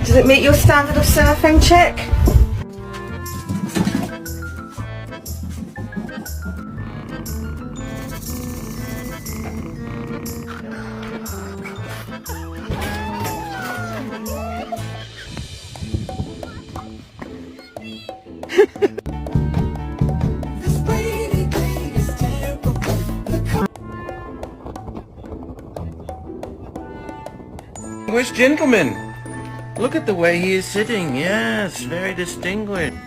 Does it meet your standard of surfing, chick? Distinguished gentleman. Look at the way he is sitting. Yes, very distinguished.